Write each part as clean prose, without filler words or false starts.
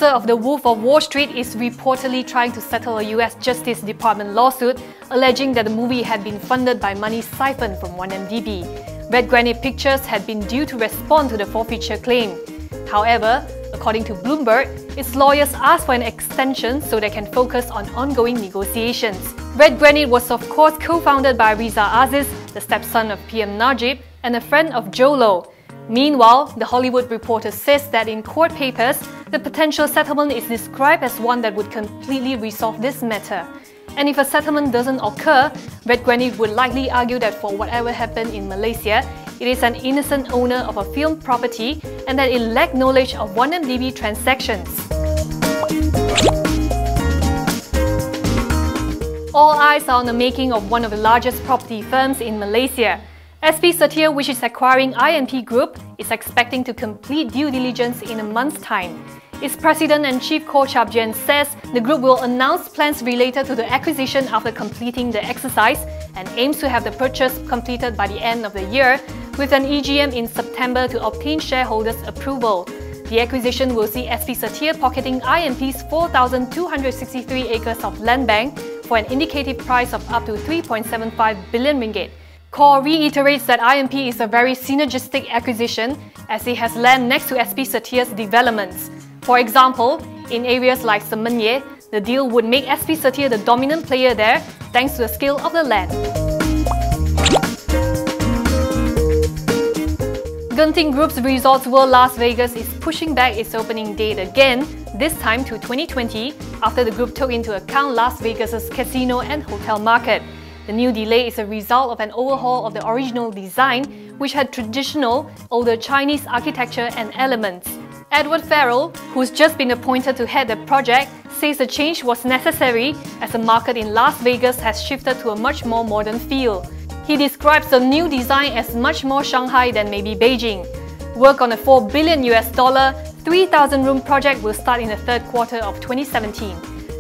producer of The Wolf of Wall Street is reportedly trying to settle a US Justice Department lawsuit alleging that the movie had been funded by money siphoned from 1MDB. Red Granite Pictures had been due to respond to the forfeiture claim. However, according to Bloomberg, its lawyers asked for an extension so they can focus on ongoing negotiations. Red Granite was of course co-founded by Riza Aziz, the stepson of PM Najib, and a friend of Jolo. Meanwhile, The Hollywood Reporter says that in court papers, the potential settlement is described as one that would completely resolve this matter. And if a settlement doesn't occur, Red Granite would likely argue that for whatever happened in Malaysia, it is an innocent owner of a film property and that it lacked knowledge of 1MDB transactions. All eyes are on the making of one of the largest property firms in Malaysia. SP Setia, which is acquiring IMP Group, is expecting to complete due diligence in a month's time. Its president and chief Koh Chap Jian says the group will announce plans related to the acquisition after completing the exercise and aims to have the purchase completed by the end of the year, with an EGM in September to obtain shareholders' approval. The acquisition will see SP Setia pocketing IMP's 4,263 acres of land bank for an indicative price of up to 3.75 billion ringgit. Koh reiterates that IMP is a very synergistic acquisition as it has land next to SP Setia's developments. For example, in areas like Semenye, the deal would make SP Setia the dominant player there thanks to the scale of the land. Genting Group's Resorts World Las Vegas is pushing back its opening date again, this time to 2020, after the group took into account Las Vegas's casino and hotel market. The new delay is a result of an overhaul of the original design, which had traditional, older Chinese architecture and elements. Edward Farrell, who's just been appointed to head the project, says the change was necessary as the market in Las Vegas has shifted to a much more modern feel. He describes the new design as much more Shanghai than maybe Beijing. Work on a $4 billion, 3,000-room project will start in the third quarter of 2017.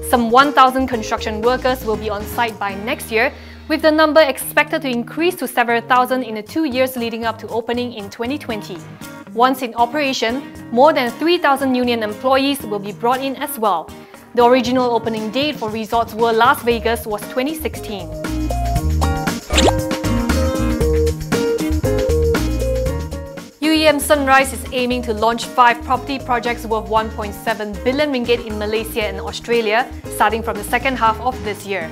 Some 1,000 construction workers will be on site by next year, with the number expected to increase to several thousand in the 2 years leading up to opening in 2020. Once in operation, more than 3,000 union employees will be brought in as well. The original opening date for Resorts World Las Vegas was 2016. UEM Sunrise is aiming to launch 5 property projects worth 1.7 billion ringgit in Malaysia and Australia, starting from the second half of this year.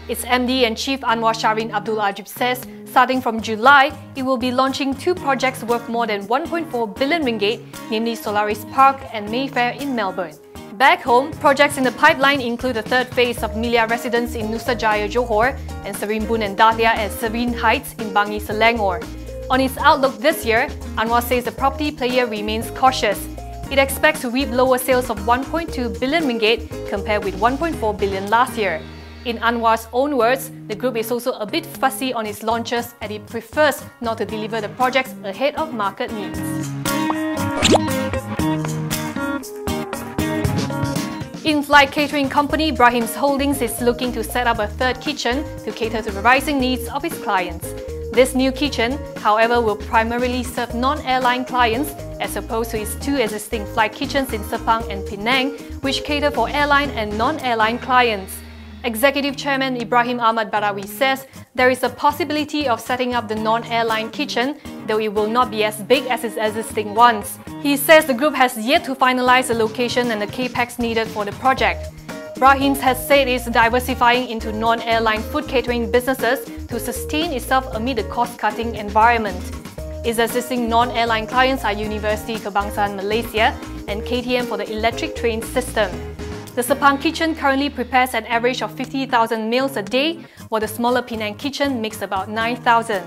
Its MD and Chief Anwar Shahrin Abdul Ajib says, starting from July, it will be launching 2 projects worth more than 1.4 billion ringgit, namely Solaris Park and Mayfair in Melbourne. Back home, projects in the pipeline include the third phase of Milia Residence in Nusa Jaya, Johor, and Serimbun and Dahlia at Serene Heights in Bangi, Selangor. On its outlook this year, Anwar says the property player remains cautious. It expects to reap lower sales of 1.2 billion ringgit compared with 1.4 billion last year. In Anwar's own words, the group is also a bit fussy on its launches and it prefers not to deliver the projects ahead of market needs. In-flight catering company Brahim's Holdings is looking to set up a third kitchen to cater to the rising needs of its clients. This new kitchen, however, will primarily serve non-airline clients as opposed to its 2 existing flight kitchens in Sepang and Penang, which cater for airline and non-airline clients. Executive Chairman Ibrahim Ahmad Barawi says there is a possibility of setting up the non-airline kitchen, though it will not be as big as its existing ones. He says the group has yet to finalize the location and the capex needed for the project. Brahim has said it is diversifying into non-airline food catering businesses to sustain itself amid the cost-cutting environment. Its existing non-airline clients are University Kebangsaan Malaysia and KTM for the electric train system. The Sepang kitchen currently prepares an average of 50,000 meals a day, while the smaller Penang kitchen makes about 9,000.